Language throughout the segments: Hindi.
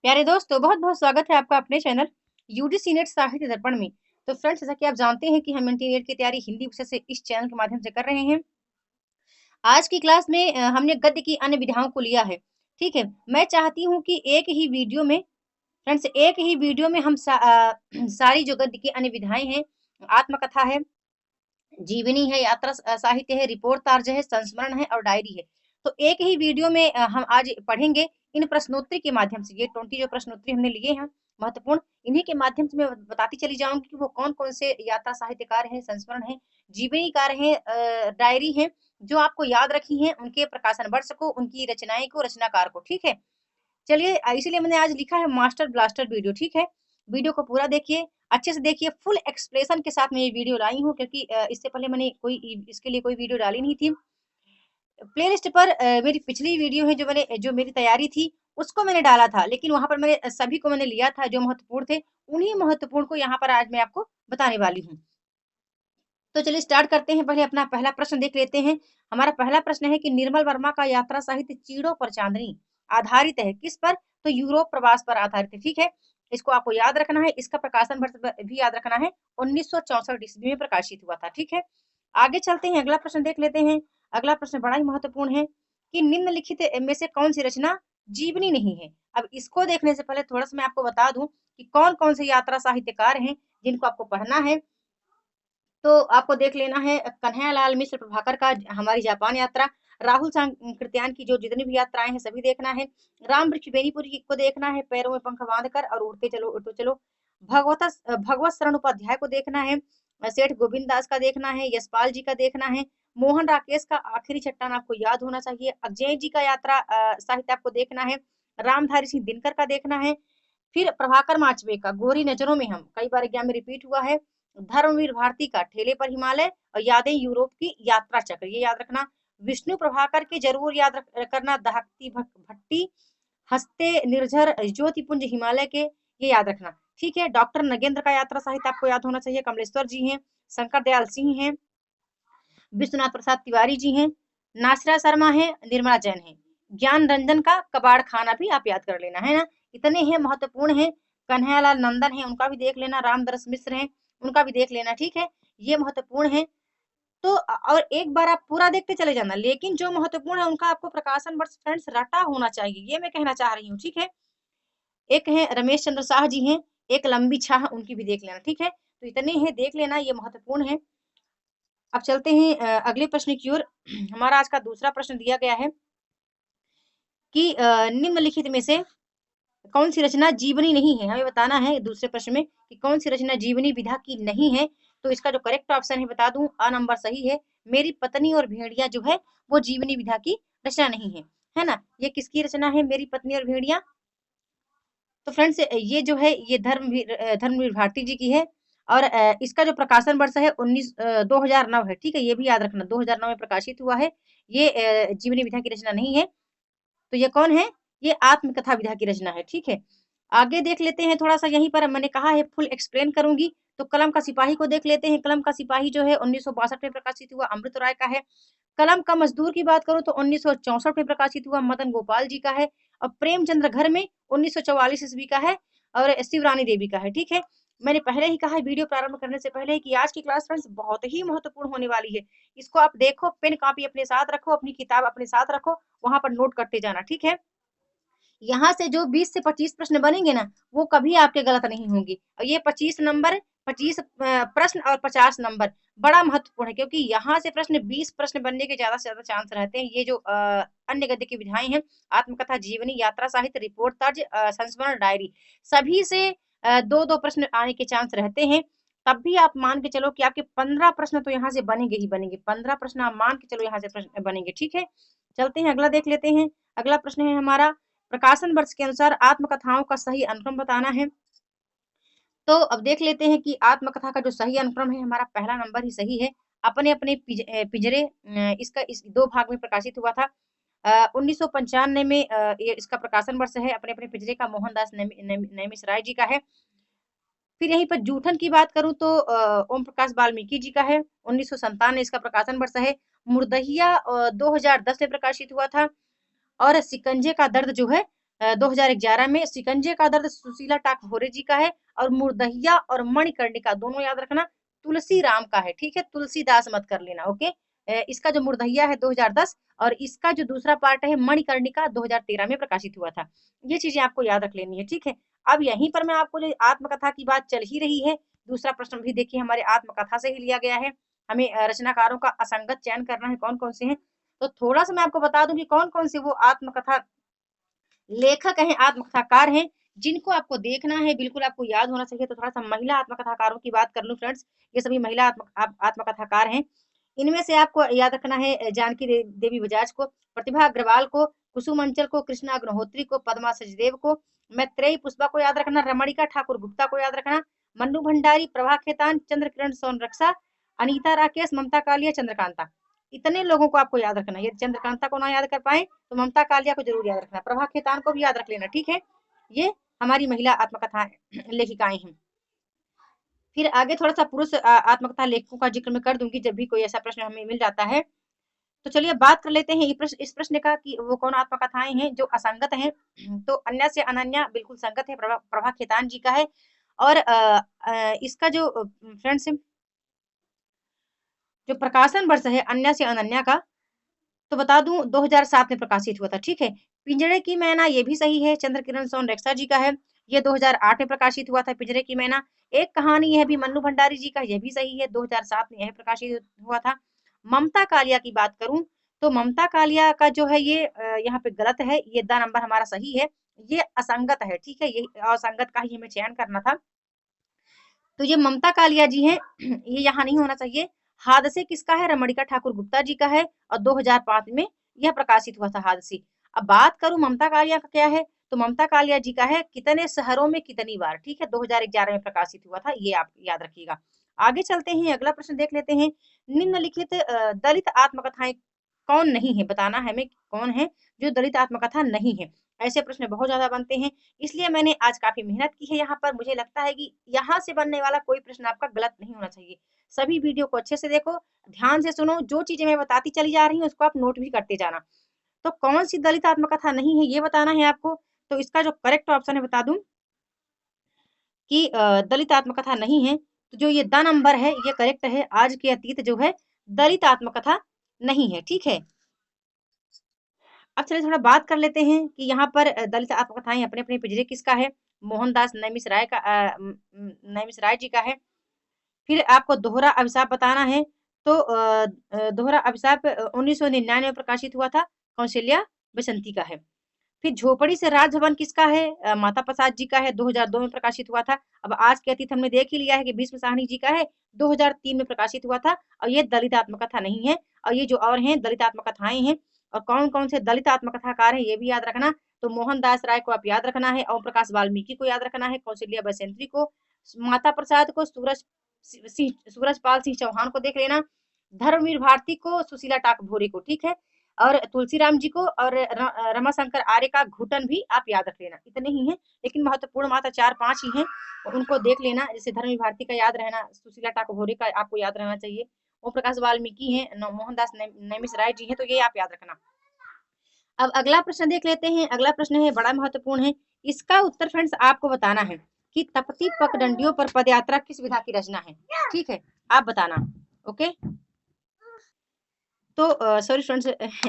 प्यारे दोस्तों, बहुत-बहुत स्वागत है आपका अपने चैनल यूजीसी नेट साहित्य दर्पण में। तो फ्रेंड्स, जैसा कि आप जानते हैं कि हम इंटरमीडिएट की तैयारी हिंदी विषय से इस चैनल के माध्यम से कर रहे हैं। आज की क्लास में हमने गद्य की अन्य विधाओं को लिया है, ठीक है? मैं चाहती हूँ कि एक ही वीडियो में फ्रेंड्स एक ही वीडियो में हम सारी जो गद्य की अन्य विधाएँ हैं, आत्मकथा है, जीवनी है, यात्रा साहित्य है, रिपोर्ट तर्ज है, संस्मरण है और डायरी है। तो एक ही वीडियो में हम आज पढ़ेंगे इन प्रश्नोत्तरी के माध्यम से। ये 20 जो प्रश्नोत्तरी हमने लिए हैं महत्वपूर्ण, इन्हीं के माध्यम से मैं बताती चली जाऊँगी कि वो कौन-कौन से यात्रा साहित्यकार हैं, संस्मरण हैं, जीवनीकार हैं, डायरी हैं, जो आपको याद रखी हैं, उनके प्रकाशन वर्ष को, उनकी रचनाएँ को, रचनाकार को, ठीक है? चलिए इसीलिए मैंने आज लिखा है मास्टर ब्लास्टर वीडियो, ठीक है? वीडियो को पूरा देखिए, अच्छे से देखिए, फुल एक्सप्लेनेशन के साथ मैं ये वीडियो लाई हूँ क्योंकि इससे पहले मैंने इसके लिए कोई वीडियो डाली नहीं थी। प्लेलिस्ट पर मेरी पिछली वीडियो है जो मेरी तैयारी थी, उसको मैंने डाला था, लेकिन वहाँ पर मैंने सभी को मैंने लिया था जो महत्वपूर्ण थे, उन्हीं महत्वपूर्ण को यहाँ पर आज मैं आपको बताने वाली हूँ। तो चलिए स्टार्ट करते हैं, पहले अपना पहला प्रश्न देख लेते हैं। हमारा पहला प्रश्न है कि निर्मल वर्मा का यात्रा साहित्य चीड़ों पर चांदनी आधारित है, किस पर? तो यूरोप प्रवास पर आधारित है, ठीक है? इसको आपको याद रखना है, इसका प्रकाशन वर्ष भी याद रखना है, 1964 ईस्वी में प्रकाशित हुआ था, ठीक है? आगे चलते हैं, अगला प्रश्न देख लेते हैं। अगला प्रश्न बड़ा ही महत्वपूर्ण है कि निम्नलिखित में से कौन सी रचना जीवनी नहीं है? अब इसको देखने से पहले थोड़ा-सा मैं आपको बता दूँ कि कौन-कौन से यात्रा साहित्यकार हैं, जिनको आपको पढ़ना है। तो आपको देख लेना है कन्हैयालाल मिश्र प्रभाकर का हमारी जापान यात्रा, राहुल सांकृत्यायन की जो जितनी भी यात्राएँ हैं सभी देखना है, राम वृक्ष बेनीपुरी को देखना है पैरों में पंख बाँधकर और उड़ते चलो, भगवत शरण उपाध्याय को देखना है, सेठ गोविंद दास का देखना है, यशपाल जी का देखना है, मोहन राकेश का आखिरी चट्टान आपको याद होना चाहिए, अजय जी का यात्रा साहित्य आपको देखना है, रामधारी सिंह दिनकर का देखना है, फिर प्रभाकर माचवे का गोरी नजरों में हम, कई बार एग्जाम में रिपीट हुआ है, धर्मवीर भारती का ठेले पर हिमालय और यादें यूरोप की यात्रा चक्र, ये याद रखना। विष्णु प्रभाकर के जरूर याद करना, दहकती भट्टी, हंसते निर्झर ज्योतिपुंज हिमालय के, ये याद रखना, ठीक है? डॉक्टर नगेंद्र का यात्रा साहित्य आपको याद होना चाहिए, कमलेश्वर जी हैं, शंकर दयाल सिंह हैं, विश्वनाथ प्रसाद तिवारी जी हैं, नासिरा शर्मा हैं, निर्मला जैन हैं, ज्ञान रंजन का कबाड़ खाना भी आप याद कर लेना, है ना? इतने हैं, महत्वपूर्ण हैं। कन्हैयालाल नंदन है, उनका भी देख लेना, रामदरस मिश्र हैं, उनका भी देख लेना, ठीक है? ये महत्वपूर्ण है। तो और एक बार आप पूरा देखते चले जाना, लेकिन जो महत्वपूर्ण है उनका आपको प्रकाशन वर्ष फ्रेंड्स रटा होना चाहिए, ये मैं कहना चाह रही हूँ, ठीक है? एक है रमेश चंद्र शाह जी हैं, एक लंबी छाह, उनकी भी देख लेना, ठीक है? तो इतने हैं, देख लेना, ये महत्वपूर्ण है। अब चलते हैं अगले प्रश्न की ओर। हमारा आज का दूसरा प्रश्न दिया गया है कि निम्नलिखित में से कौन सी रचना जीवनी नहीं है? हमें बताना है दूसरे प्रश्न में कि कौन सी रचना जीवनी विधा की नहीं है। तो इसका जो करेक्ट ऑप्शन है बता दूं, अ नंबर सही है। मेरी पत्नी और भेड़िया जो है वो जीवनी विधा की रचना नहीं है ना? ये किसकी रचना है, मेरी पत्नी और भेड़िया? तो फ्रेंड्स ये जो है ये धर्मवीर भारती जी की है और इसका जो प्रकाशन वर्ष है 2009 है, ठीक है? ये भी याद रखना, 2009 में प्रकाशित हुआ है। ये जीवनी विधा की रचना नहीं है। तो ये कौन है? ये आत्मकथा विधा की रचना है, ठीक है? आगे देख लेते हैं, थोड़ा-सा यहीं पर मैंने कहा है फुल एक्सप्लेन करूँगी, तो कलम का सिपाही को देख लेते हैं। कलम का सिपाही जो है 1962 में प्रकाशित हुआ, अमृत राय का है। कलम का मजदूर की बात करूँ तो 1964 में प्रकाशित हुआ, मदन गोपाल जी का है और प्रेमचंद्र घर में 1944 ईस्वी का है और शिवरानी देवी का है, ठीक है? मैंने पहले ही कहा है वीडियो प्रारंभ करने से पहले कि आज की क्लास फ्रेंड्स बहुत ही महत्वपूर्ण होने वाली है। इसको आप देखो, पेन कॉपी अपने साथ रखो, अपनी किताब अपने साथ रखो, वहाँ पर नोट करते जाना, ठीक है? यहाँ से जो 20 से 25 प्रश्न बनेंगे ना, वो कभी आपके गलत नहीं होंगे और ये 25 प्रश्न और 50 नंबर बड़ा महत्वपूर्ण है क्योंकि यहाँ से प्रश्न 20 प्रश्न बनने के ज़्यादा से ज़्यादा चांस रहते हैं। ये जो अन्य गद्य की विधाएँ हैं, आत्मकथा, जीवनी, यात्रा साहित्य, रिपोर्ट तर्ज, संस्मरण, डायरी, सभी से 2-2 प्रश्न आने के चांस रहते हैं। तब भी आप मान के चलो कि आपके 15 प्रश्न तो यहाँ से बनेंगे ही बनेंगे। 15 प्रश्न आप मान के चलो यहाँ से प्रश्न बनेंगे, ठीक है? चलते हैं, अगला देख लेते हैं। अगला प्रश्न है हमारा, प्रकाशन वर्ष के अनुसार आत्मकथाओं का सही अनुक्रम बताना है। तो अब देख लेते हैं कि आत्मकथा का जो सही अनुक्रम है, हमारा पहला नंबर ही सही है। अपने-अपने पिंजरे, इसका इस 2 भाग में प्रकाशित हुआ था। 1995 में ये इसका प्रकाशन वर्ष है। अपने-अपने पिंजरे का मोहनदास नैमिष राय जी का है। फिर यहीं पर जूठन की बात करूँ तो ओम प्रकाश वाल्मीकि जी का है। 1957 में इसका प्रकाशन वर्ष है। मुर्दहिया 2010 में प्रकाशित हुआ था और शिकंजे का दर्द जो है 2011 में सिकंजे का दर्द सुशीला टाकभोरे जी का है, और मुर्दहिया और मणिकर्णिका दोनों याद रखना तुलसी राम का है, ठीक है, तुलसीदास मत कर लेना, ओके। इसका जो मुर्दहिया है 2010, और इसका जो दूसरा पार्ट है मणिकर्णिका 2013 में प्रकाशित हुआ था। ये चीजें आपको याद रख लेनी है, ठीक है। अब यहीं पर मैं आपको जो आत्मकथा की बात चल ही रही है, दूसरा प्रश्न भी देखिए हमारे आत्मकथा से ही लिया गया है। हमें रचनाकारों का असंगत चयन करना है, कौन कौन से हैं। तो थोड़ा सा मैं आपको बता दूं कि कौन कौन से वो आत्मकथा लेखक हैं, आत्मकथाकार हैं, जिनको आपको देखना है, बिल्कुल आपको याद होना चाहिए। तो थोड़ा सा महिला आत्मकथाकारों की बात कर लूं फ्रेंड्स, ये सभी महिला आत्मकथाकार हैं। इनमें से आपको याद रखना है जानकी देवी बजाज को, प्रतिभा अग्रवाल को, कुसुम अंचल को, कृष्णा अग्निहोत्री को, पद्मा सचदेव को, मैत्रेयी पुष्पा को याद रखना, रमणिका ठाकुर गुप्ता को याद रखना, मन्नू भंडारी, प्रभा खेतान, चंद्र किरण सोनरक्षा, अनीता राकेश, ममता कालिया, चंद्रकांता। इतने लोगों को आपको याद रखना है। यदि चंद्रकांता को ना याद कर पाए तो ममता कालिया को जरूर याद रखना, प्रभा खेतान को भी याद रख लेना, ठीक है। ये हमारी महिला आत्मकथा लेखिकाएं हैं। फिर आगे थोड़ा सा पुरुष आत्मकथा लेखकों का जिक्र मैं कर दूंगी जब भी कोई ऐसा प्रश्न हमें मिल जाता है। तो चलिए बात कर लेते हैं इस प्रश्न का कि वो कौन आत्मकथाएं हैं जो असंगत हैं। तो अन्य से अनन्या बिल्कुल संगत है, प्रभा खेतान जी का है। और इसका जो फ्रेंड्स जो प्रकाशन वर्ष है अन्य से अनन्या का, तो बता दूं 2007 में प्रकाशित हुआ था, ठीक है। पिंजड़े की मैना ये भी सही है, चंद्र किरण सोनरेखा जी का है, ये 2008 में प्रकाशित हुआ था पिंजड़े की मैना। एक कहानी यह भी मन्नू भंडारी जी का, यह भी सही है, 2007 में यह प्रकाशित हुआ था। ममता कालिया की बात करूं तो ममता कालिया का जो है ये यहाँ पे गलत है, ये द नंबर हमारा सही है, ये असंगत है, ठीक है, ये असंगत का ही हमें चयन करना था। तो ये ममता कालिया जी हैं, ये यहाँ नहीं होना चाहिए। हादसे किसका है, रमणिका ठाकुर गुप्ता जी का है, और 2005 में यह प्रकाशित हुआ था हादसी। अब बात करूं ममता कालिया का क्या है, तो ममता कालिया जी का है कितने शहरों में कितनी बार, ठीक है, 2011 में प्रकाशित हुआ था, ये आप याद रखिएगा। आगे चलते हैं, अगला प्रश्न देख लेते हैं। निम्नलिखित दलित आत्मकथाएं कौन नहीं है, बताना है हमें कौन है जो दलित आत्मकथा नहीं है। ऐसे प्रश्न बहुत ज्यादा बनते हैं, इसलिए मैंने आज काफी मेहनत की है यहाँ पर। मुझे लगता है कि यहाँ से बनने वाला कोई प्रश्न आपका गलत नहीं होना चाहिए। सभी वीडियो को अच्छे से देखो, ध्यान से सुनो, जो चीजें मैं बताती चली जा रही हूँ उसको आप नोट भी करते जाना। तो कौन सी दलित आत्मकथा नहीं है ये बताना है आपको। तो इसका जो करेक्ट ऑप्शन है बता दूं कि दलित आत्मकथा नहीं है, तो जो ये द नंबर है ये करेक्ट है। आज के अतीत जो है दलित आत्मकथा नहीं है, ठीक है। अब चलिए थोड़ा बात कर लेते हैं कि यहाँ पर दलित आत्मकथाएं अपने अपने पिंजरे किसका है। मोहनदास नैमिष का नैमिष राय जी का है। फिर आपको दोहरा अभिशाप बताना है, तो दोहरा अभिशाप 1999 में प्रकाशित हुआ था, कौशल्या बसंती का है। फिर झोपड़ी से राजभवन किसका है, माता प्रसाद जी का है, 2002 में प्रकाशित हुआ था। अब आज के अतीत हमने देख ही लिया है कि भीष्म साहनी जी का है, 2003 में प्रकाशित हुआ था, और ये दलित आत्मकथा नहीं है। और ये जो और हैं दलित आत्मकथाएं हैं, और कौन कौन से दलित आत्मकथाकार हैं ये भी याद रखना। तो मोहनदास राय को आप याद रखना है, ओम प्रकाश वाल्मीकि को याद रखना है, कौशल्या बसंती को, माता प्रसाद को, सूरजपाल सिंह चौहान को देख लेना, धर्मवीर भारती को, सुशीला टाकभोरे को, ठीक है, और तुलसीराम जी को, और रमाशंकर आर्य का घुटन भी आप याद रख लेना। इतने ही हैं, लेकिन महत्वपूर्ण मात्र 4-5 ही हैं, उनको देख लेना। जैसे धर्मवीर भारती का याद रहना, सुशीला टाकभोरे का आपको याद रहना चाहिए, ओम प्रकाश वाल्मीकि हैं, मोहनदास नैमिष राय जी हैं, तो ये आप याद रखना। अब अगला प्रश्न देख लेते हैं। अगला प्रश्न है बड़ा महत्वपूर्ण है, इसका उत्तर फ्रेंड्स आपको बताना है कि तपती पगडंडियों पर पदयात्रा किस विधा की रचना है, ठीक है, आप बताना, ओके। तो सॉरी फ्रेंड्स,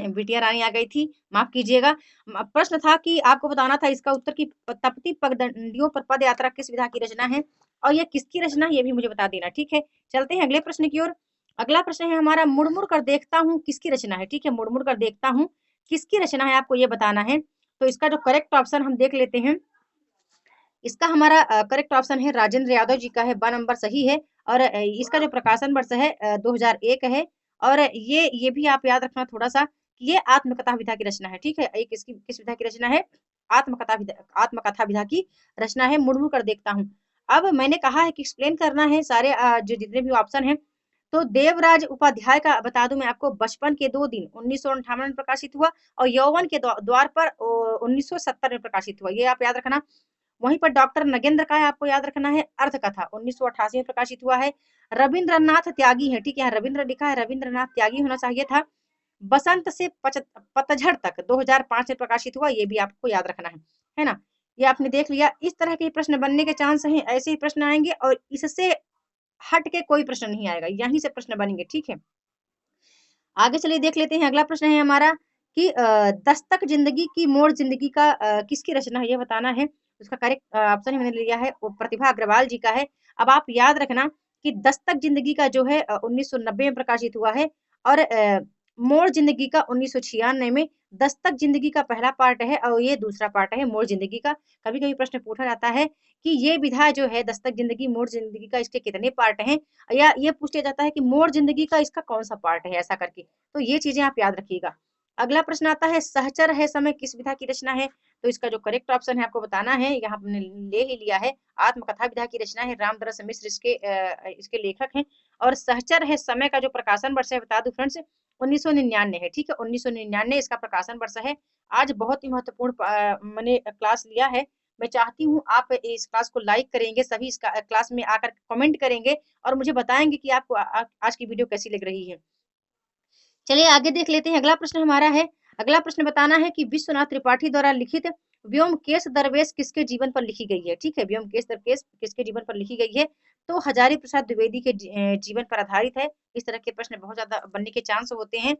बिटिया रानी आ गई थी, माफ कीजिएगा। प्रश्न था कि आपको बताना था इसका उत्तर की तपती पगडंडियों पर पद यात्रा किस विधा की रचना है, और यह किसकी रचना है ये भी मुझे बता देना, ठीक है। चलते हैं अगले प्रश्न की ओर। अगला प्रश्न है हमारा, मुड़ मुड़ कर देखता हूँ किसकी रचना है, ठीक है, मुड़ मुड़ कर देखता हूँ किसकी रचना है आपको ये बताना है। तो इसका जो करेक्ट ऑप्शन हम देख लेते हैं, इसका हमारा करेक्ट ऑप्शन है राजेंद्र यादव जी का है, ब नंबर सही है। और इसका जो प्रकाशन वर्ष है 2001 है। और ये भी आप याद रखना थोड़ा सा कि ये आत्मकथा विधा की रचना है, ठीक है। एक इसकी किस विधा की रचना है, आत्मकथा विधा की रचना है, मुड़ मुड़ कर देखता हूँ। अब मैंने कहा है कि एक्सप्लेन करना है सारे जो जितने भी ऑप्शन है। तो देवराज उपाध्याय का बता दूं मैं आपको, बचपन के 2 दिन 1958 में प्रकाशित हुआ, और यौवन के द्वार पर 1970 में प्रकाशित हुआ, ये आप याद रखना। वहीं पर डॉक्टर नगेंद्र का है, आपको याद रखना है, अर्धकथा 1988 में प्रकाशित हुआ है। रविंद्रनाथ त्यागी है, ठीक है, रविंद्र लिखा है, रविंद्रनाथ त्यागी होना चाहिए था। बसंत से पतझड़ तक 2005 में प्रकाशित हुआ, ये भी आपको याद रखना है। है ना? ये आपने देख लिया। इस तरह के प्रश्न बनने के चांस हैं, ऐसे ही प्रश्न आएँगे और इससे हट के कोई प्रश्न नहीं आएगा, यहीं से प्रश्न बनेंगे, ठीक है? आगे चलिए देख लेते हैं, अगला प्रश्न है हमारा कि दस्तक ज़िंदगी की मोड़ ज़िंदगी का किसकी रचना है, ये बताना है। उसका करेक्ट ऑप्शन मैंने लिया है, वो प्रतिभा अग्रवाल जी का है। अब आप याद रखना कि दस्तक ज़िंदगी का जो है 1990 में प्रकाशित हुआ है और मोड़ ज़िंदगी का 1996 में। दस्तक ज़िंदगी का पहला पार्ट है और ये दूसरा पार्ट है मोड़ ज़िंदगी का। कभी-कभी प्रश्न पूछा जाता है कि ये विधा जो है दस्तक ज़िंदगी, मोड़ ज़िंदगी का, इसके कितने पार्ट हैं? या ये पूछ लिया जाता है कि मोड़ ज़िंदगी का इसका कौन-सा पार्ट है, ऐसा करके। तो ये चीज़ें आप याद रखिएगा। अगला प्रश्न आता है, सहचर है समय किस विधा की रचना है? तो इसका जो करेक्ट ऑप्शन है आपको बताना है, यहाँ हमने ले ही लिया है, आत्मकथा विधा की रचना है। रामदरस मिश्र इसके लेखक हैं। और सहचर है समय का जो प्रकाशन वर्ष है बता दूं फ्रेंड्स, 1999 है, ठीक है? 1999 इसका प्रकाशन वर्ष है। आज बहुत ही महत्वपूर्ण मैंने क्लास लिया है। मैं चाहती हूँ आप इस क्लास को लाइक करेंगे, सभी इस क्लास में आकर कमेंट करेंगे और मुझे बताएंगे कि आपको आज की वीडियो कैसी लग रही है। चलिए आगे देख लेते हैं, अगला प्रश्न हमारा है। अगला प्रश्न बताना है कि विश्वनाथ त्रिपाठी द्वारा लिखित व्योमकेश दरवेश किसके जीवन पर लिखी गई है? ठीक है, व्योमकेश दरवेश किसके जीवन पर लिखी गई है? तो हजारी प्रसाद द्विवेदी के जीवन पर आधारित है। इस तरह के प्रश्न बहुत ज्यादा बनने के चांस होते हैं,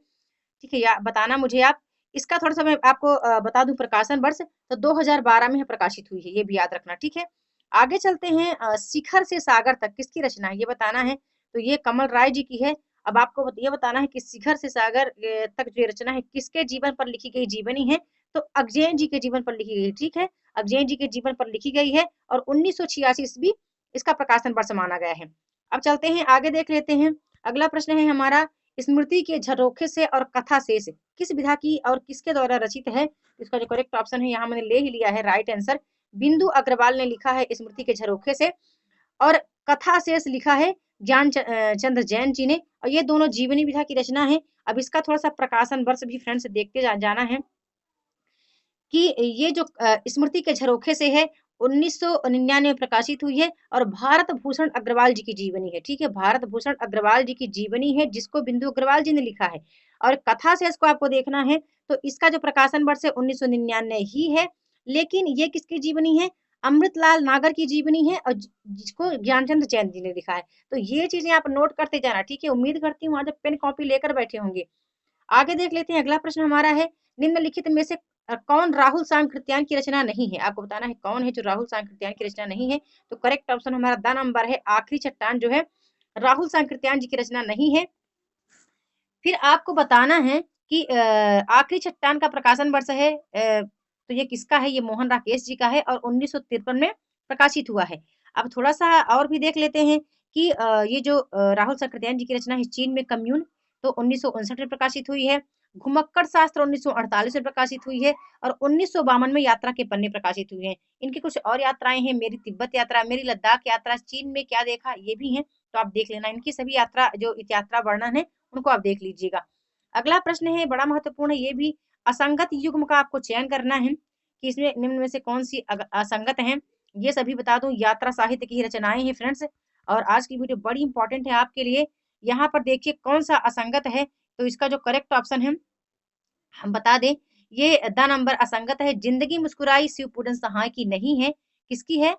ठीक है? या बताना मुझे आप। इसका थोड़ा सा मैं आपको बता दूं प्रकाशन वर्ष, तो 2012 में प्रकाशित हुई है, ये भी याद रखना, ठीक है? आगे चलते हैं, शिखर से सागर तक किसकी रचना है, ये बताना है। तो ये कमल राय जी की है। अब आपको ये बताना है कि शिखर से सागर तक जो रचना है किसके जीवन पर लिखी गई जीवनी है? तो अगजेन जी के जीवन पर लिखी गई, ठीक है? अगजेन जी के जीवन पर लिखी गई है और 1986 ईस्वी इसका प्रकाशन वर्ष माना गया है। अब चलते हैं आगे देख लेते हैं। अगला प्रश्न है हमारा, स्मृति के झरोखे से और कथा शेष किस विधा की और किसके द्वारा रचित है? इसका जो करेक्ट ऑप्शन है यहाँ मैंने ले ही लिया है, राइट आंसर। बिंदु अग्रवाल ने लिखा है स्मृति के झरोखे से और कथा शेष लिखा है ज्ञान चंद्र जैन जी ने, और ये दोनों जीवनी विधा की रचना है। अब इसका थोड़ा सा प्रकाशन वर्ष भी फ्रेंड्स देखते जाना है कि ये जो स्मृति के झरोखे से है 1999 में प्रकाशित हुई है और भारत भूषण अग्रवाल जी की जीवनी है, ठीक है? भारत भूषण अग्रवाल जी की जीवनी है जिसको बिंदु अग्रवाल जी ने लिखा है। और कथा से इसको आपको देखना है, तो इसका जो प्रकाशन वर्ष है 1999 ही है, लेकिन ये किसकी जीवनी है? अमृतलाल नागर की जीवनी है और जिसको ज्ञानचंद्र जैन जी ने लिखा है। तो ये चीजें आप नोट करते जाना, ठीक है? उम्मीद करती हूँ आज आप पेन कॉपी लेकर बैठे होंगे। आगे देख लेते हैं, अगला प्रश्न हमारा है, निम्नलिखित में से कौन राहुल सांकृत्यायन की रचना नहीं है? आपको बताना है कौन है जो राहुल सांकृत्यायन की रचना नहीं है। तो करेक्ट ऑप्शन हमारा द नंबर है, आखिरी चट्टान जो है राहुल सांकृत्यायन जी की रचना नहीं है। फिर आपको बताना है कि आखिरी चट्टान का प्रकाशन वर्ष है, तो ये किसका है? ये मोहन राकेश जी का है और 1953 में प्रकाशित हुआ है। अब थोड़ा सा और भी देख लेते हैं कि ये जो राहुल सांकृत्यायन जी की रचना है चीन में कम्यून, तो 1959 में प्रकाशित हुई है। घुमक्कड़ शास्त्र 1948 में प्रकाशित हुई है और 1952 में यात्रा के पन्ने प्रकाशित हुए हैं। इनकी कुछ और यात्राएं हैं, मेरी तिब्बत यात्रा, मेरी लद्दाख यात्रा, चीन में क्या देखा, ये भी हैं, तो आप देख लेना। इनकी सभी यात्रा जो यात्रा वर्णन है उनको आप देख लीजिएगा। अगला प्रश्न है बड़ा महत्वपूर्ण है ये भी, असंगत युग्म का आपको चयन करना है कि इसमें निम्न में से कौन सी असंगत है। ये सभी बता दूं यात्रा साहित्य की रचनाएं हैं फ्रेंड्स, और आज की वीडियो बड़ी इंपॉर्टेंट है आपके लिए। यहाँ पर देखिए कौन सा असंगत है, तो इसका जो करेक्ट ऑप्शन है हम बता दें, ये द नंबर असंगत है। जिंदगी मुस्कुराई शिवपूरन सहाय की नहीं है, किसकी है?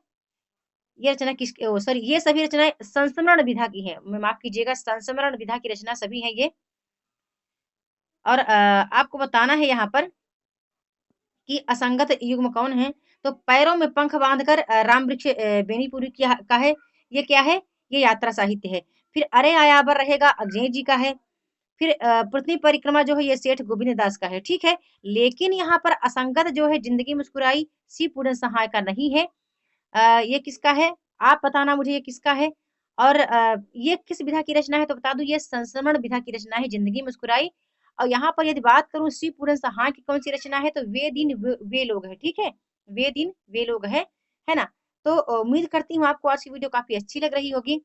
ये रचना किस सॉरी, ये सभी रचनाएं संस्मरण विधा की है, माफ कीजिएगा, संस्मरण विधा की रचना सभी है ये। और आपको बताना है यहाँ पर कि असंगत युग्म कौन है। तो पैरों में पंख बांधकर राम वृक्ष बेनीपुरी का है, ये क्या है? ये यात्रा साहित्य है। फिर अरे आयाबर रहेगा अजय जी का है। फिर पृथ्वी परिक्रमा जो है ये सेठ गोविंद दास का है, ठीक है? लेकिन यहाँ पर असंगत जो है जिंदगी मुस्कुराई सी पूरन सहाय का नहीं है। ये किसका है? आप बताना मुझे ये किसका है? और ये किस विधा की रचना है? तो बता दूं ये संस्मरण विधा की रचना है, जिंदगी मुस्कुराई। और यहाँ पर यदि बात करूं श्री पूरन सहाय की कौन सी रचना है, तो वे दिन वे लोग है, ठीक है? वे दिन वे लोग है ना? तो उम्मीद करती हूँ आपको आज की वीडियो काफी अच्छी लग रही होगी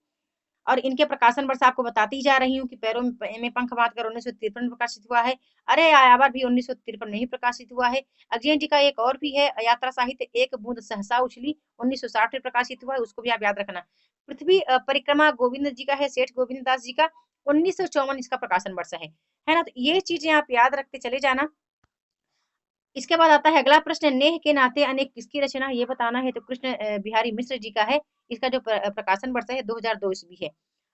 और इनके प्रकाशन वर्ष आपको बताती जा रही हूँ कि पैरों में पंख बांध कर 1953 में प्रकाशित हुआ है। अरे आयावर भी 1953 में ही प्रकाशित हुआ है। अजय जी का एक और भी है यात्रा साहित्य, एक बूंद सहसा उछली, 1960 में प्रकाशित हुआ है, उसको भी आप याद रखना। पृथ्वी परिक्रमा गोविंद जी का है, सेठ गोविंद दास जी का, 1954 इसका प्रकाशन वर्ष है ना? तो ये चीजें आप याद रखते चले जाना। इसके बाद आता है अगला प्रश्न, नेह के नाते अनेक किसकी रचना, ये बताना है। तो कृष्ण बिहारी मिश्र जी का है। इसका जो प्रकाशन वर्ष है 2002 ईस्वी है।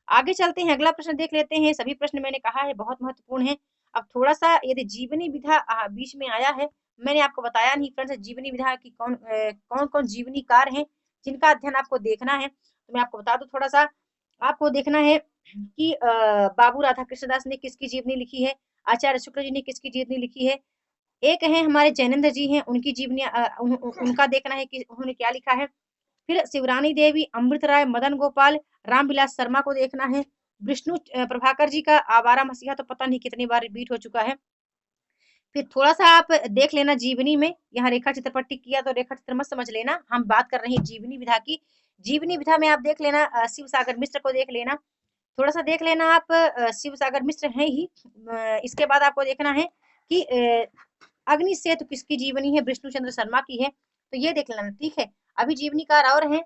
आगे चलते हैं, अगला प्रश्न देख लेते हैं। सभी प्रश्न मैंने कहा है बहुत महत्वपूर्ण है। अब थोड़ा सा यदि जीवनी विधा बीच में आया है, मैंने आपको बताया नहीं फ्रेंड्स जीवनी विधा की कौन कौन जीवनीकार हैं जिनका अध्ययन आपको देखना है। तो मैं आपको बता दूं थोड़ा सा, आपको देखना है कि बाबू राधा कृष्णदास ने किसकी जीवनी लिखी है, आचार्य शुक्ल जी ने किसकी जीवनी लिखी है, एक है हमारे जैनेंद्र जी हैं, उनकी जीवनी उनका देखना है कि उन्होंने क्या लिखा है। फिर शिवरानी देवी, अमृत राय, मदन गोपाल, रामविलास शर्मा को देखना है। विष्णु प्रभाकर जी का आवारा मसीहा तो पता नहीं कितनी बार रिपीट हो चुका है। फिर थोड़ा-सा आप देख लेना जीवनी में, यहाँ रेखा चित्र पर टिक किया तो रेखा चित्र मत समझ लेना, हम बात कर रहे हैं जीवनी विधा की। जीवनी विधा में आप देख लेना शिव सागर मिश्र को देख लेना, थोड़ा-सा देख लेना आप शिव सागर मिश्र हैं ही। इसके बाद आपको देखना है कि अग्नि सेतु किसकी जीवनी है, विष्णु चंद्र शर्मा की है, तो ये देख लेना, ठीक है। अभी जीवनीकार और हैं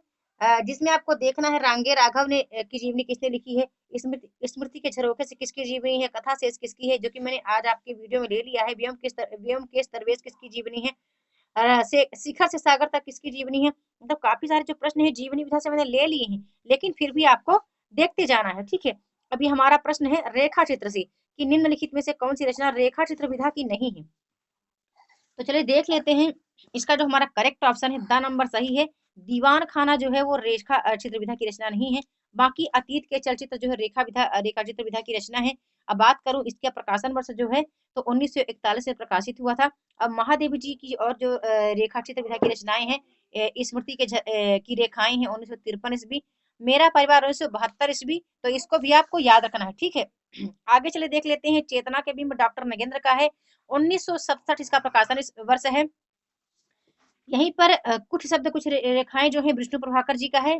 जिसमें आपको देखना है रांगे राघव ने की जीवनी किसने लिखी है, स्मृति स्मृति के झरोखे से किसकी जीवनी है, कथा शेष किसकी है, जो कि मैंने आज आपके वीडियो में ले लिया है। व्योमकेश दरवेश किसकी जीवनी है, से शिखर से सागर तक किसकी जीवनी है। मतलब काफी सारे जो प्रश्न है जीवनी विधा से मैंने ले लिए हैं, लेकिन फिर भी आपको देखते जाना है, ठीक है। अभी हमारा प्रश्न है रेखा चित्र से, कि निम्नलिखित में से कौन सी रचना रेखा चित्र विधा की नहीं है। तो चलिए देख लेते हैं, इसका जो हमारा करेक्ट ऑप्शन है द नंबर सही है। दीवान खाना जो है वो रेखा चित्र विधा की रचना नहीं है। बाकी अतीत के चलचित्र जो है रेखा चित्र विधा की रचना है। अब बात करूं इसका प्रकाशन वर्ष जो है तो 1941 में प्रकाशित हुआ था। अब महादेवी जी की और जो रेखा चित्र विधा की रचनाएं हैं, स्मृति के की रेखाएं हैं 1953 ईस्वी, मेरा परिवार 1972 ईस्वी, तो इसको भी आपको याद रखना है, ठीक है। आगे चले देख लेते हैं, चेतना के बिंब डॉक्टर नगेंद्र का है, 1967 इसका प्रकाशन इस वर्ष है। यहीं पर कुछ शब्द कुछ रेखाएं जो है विष्णु प्रभाकर जी का है,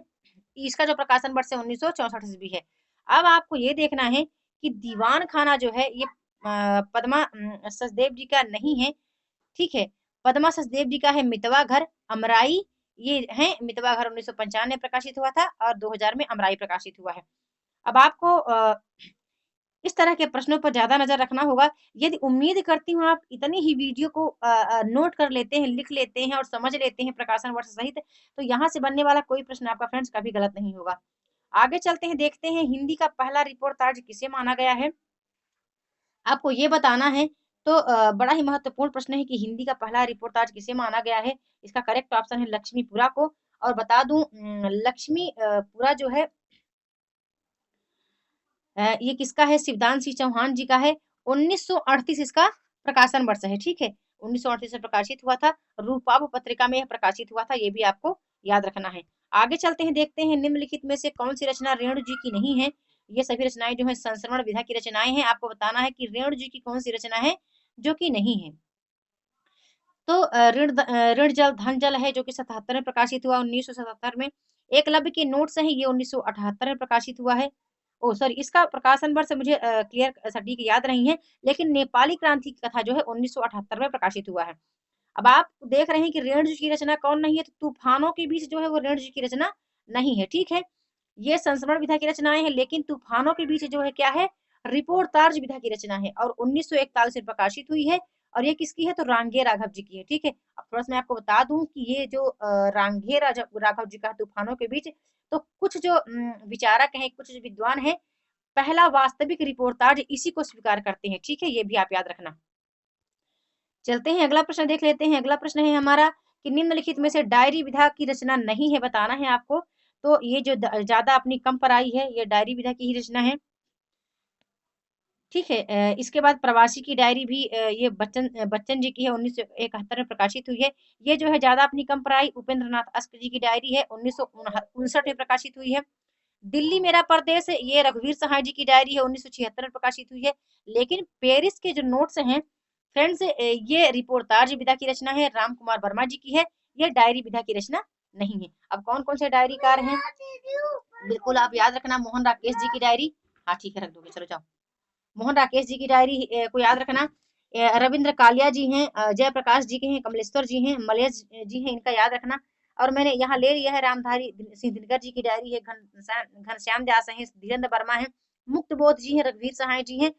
इसका जो प्रकाशन वर्ष है 1964 ईस्वी है। अब आपको ये देखना है कि दीवान खाना जो है ये पद्मा सचदेव जी का नहीं है, ठीक है। पद्मा सचदेव जी का है मितवा घर, अमराई, ये है मितवा घर 1995 में प्रकाशित हुआ था और 2000 में अमराई प्रकाशित हुआ है। अब आपको इस तरह के प्रश्नों पर ज़्यादा नज़र रखना होगा। यदि उम्मीद करती हूँ आप इतनी ही वीडियो को नोट कर लेते हैं, लिख लेते हैं और समझ लेते हैं प्रकाशन वर्ष सहित, तो यहाँ से बनने वाला कोई प्रश्न आपका फ्रेंड्स कभी गलत नहीं होगा। आगे चलते हैं, देखते हैं हिंदी का पहला रिपोर्टाज किसे माना गया है। आपको ये बताना है। तो बड़ा ही महत्वपूर्ण प्रश्न है कि हिंदी का पहला रिपोर्टाज किसे माना गया है। इसका करेक्ट ऑप्शन है लक्ष्मीपुरा को। और बता दूं लक्ष्मीपुरा जो है ये किसका है, शिवदान सिंह चौहान जी का है। 1938 इसका प्रकाशन वर्ष है, ठीक है। 1938 में प्रकाशित हुआ था, रूपाभ पत्रिका में यह प्रकाशित हुआ था, ये भी आपको याद रखना है। आगे चलते हैं, देखते हैं निम्नलिखित में से कौन सी रचना रेणु जी की नहीं है। ये सभी रचनाएं जो है संश्रवण विधा की रचनाएं हैं। आपको बताना है कि रेणु जी की कौन सी रचना है जो कि नहीं है। तो ऋण जल धन जल है जो कि 77 में प्रकाशित हुआ 1977 में। एकलव्य के नोट्स हैं, ये 1978 में प्रकाशित हुआ है। ओ सॉरी, इसका प्रकाशन वर्ष मुझे क्लियर सटीक याद नहीं है, लेकिन नेपाली क्रांति की कथा जो है 1978 में प्रकाशित हुआ है। अब आप देख रहे हैं कि ऋण जी की रचना कौन नहीं है, तो तूफानों के बीच जो है वो ऋण जी की रचना नहीं है, ठीक है। ये संस्मरण विधा की रचनाएं हैं, लेकिन तूफानों के बीच जो है क्या है, रिपोर्टाज विधा की रचना है और 1941 में प्रकाशित हुई है। और ये किसकी है, तो रांगे राघव जी की है, ठीक है। अब थोड़ा सा मैं आपको बता दूं कि ये जो रांगे राघव जी का है तूफानों के बीच, तो कुछ जो विचारक हैं, कुछ जो विद्वान हैं, पहला वास्तविक रिपोर्टाज इसी को स्वीकार करते हैं, ठीक है। ये भी आप याद रखना। चलते हैं अगला प्रश्न देख लेते हैं। अगला प्रश्न है हमारा कि निम्नलिखित में से डायरी विधा की रचना नहीं है, बताना है आपको। तो ये जो ज्यादा अपनी कम पर आई है, ये डायरी विधा की ही रचना है, ठीक है। इसके बाद प्रवासी की डायरी भी ये बच्चन जी की है, 1971 में प्रकाशित हुई है। ये जो है ज्यादा अपनी कम पर आई उपेंद्र नाथ अस्क जी की डायरी है, 1959 में प्रकाशित हुई है। दिल्ली मेरा परदेश ये रघुवीर सहाय जी की डायरी है, 1976 में प्रकाशित हुई है। लेकिन पेरिस के जो नोट्स हैं फ्रेंड्स, ये रिपोर्टाज विधा की रचना है, राम कुमार वर्मा जी की है। ये डायरी विधा की रचना नहीं है। अब कौन कौन से डायरीकार हैं, बिल्कुल आप याद रखना। मोहन राकेश जी की डायरी, हाँ ठीक है रख दोगे, चलो जाओ। मोहन राकेश जी की डायरी को याद रखना। रविंद्र कालिया जी हैं, जयप्रकाश जी के हैं, कमलेश्वर जी हैं, मलेश जी हैं, इनका याद रखना। और मैंने यहाँ ले लिया है रामधारी सिंह दिनकर जी की डायरी है, घनश्याम दास हैं, धीरेन्द्र वर्मा है, मुक्त बोध जी हैं, रघुवीर सहाय जी हैं।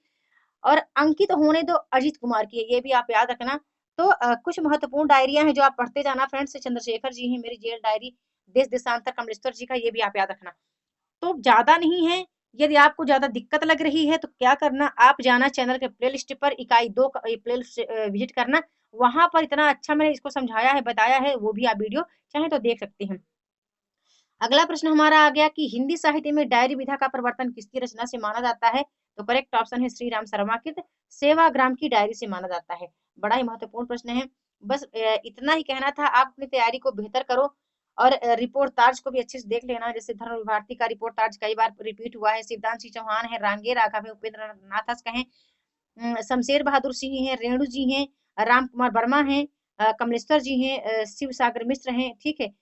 और अंकित होने दो अजीत कुमार की है, ये भी आप याद रखना। तो कुछ महत्वपूर्ण डायरियां हैं जो आप पढ़ते जाना फ्रेंड्स। चंद्रशेखर जी हैं, मेरी जेल डायरी, देश देशांतर कमलेश्वर जी का, ये भी आप याद रखना। तो ज्यादा नहीं है। यदि आपको ज्यादा दिक्कत लग रही है तो क्या करना, आप जाना चैनल के प्लेलिस्ट पर, इकाई 2 प्लेलिस्ट विजिट करना। वहां पर इतना अच्छा मैंने इसको समझाया है, बताया है, वो भी आप वीडियो चाहे तो देख सकते हैं। अगला प्रश्न हमारा आ गया कि हिंदी साहित्य में डायरी विधा का प्रवर्तन किसकी रचना से माना जाता है? तो करेक्ट ऑप्शन है श्री राम शर्मा की सेवाग्राम की डायरी से माना जाता है। बड़ा ही महत्वपूर्ण प्रश्न है। बस इतना ही कहना था। आप अपनी तैयारी को बेहतर करो और रिपोर्टाज को भी अच्छे से देख लेना। जैसे धर्म भारती का रिपोर्टाज कई बार रिपीट हुआ है, शिवदान सिंह चौहान है, रांगे राघव है, उपेंद्र नाथ कहें, शमशेर बहादुर सिंह हैं, रेणु जी हैं, राम कुमार वर्मा हैं, कमलेश्वर जी हैं, शिव सागर मिश्र हैं, ठीक है,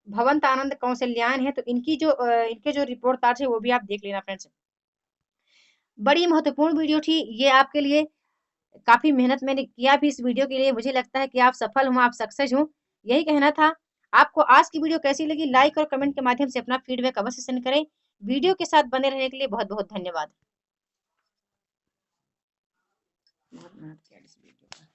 भवंत आनंद कौशल्यान है। तो इनके जो रिपोर्ट कार्ड है वो भी आप देख लेना फ्रेंड्स। बड़ी महत्वपूर्ण वीडियो थी ये आपके लिए। काफी मेहनत मैंने किया भी इस वीडियो के लिए। मुझे लगता है कि आप सफल हो, आप सक्सेस हो, यही कहना था। आपको आज की वीडियो कैसी लगी, लाइक और कमेंट के माध्यम से अपना फीडबैक अवश्य सेंड करें। वीडियो के साथ बने रहने के लिए बहुत बहुत धन्यवाद। बहुत मेहनत किया इस वीडियो पर।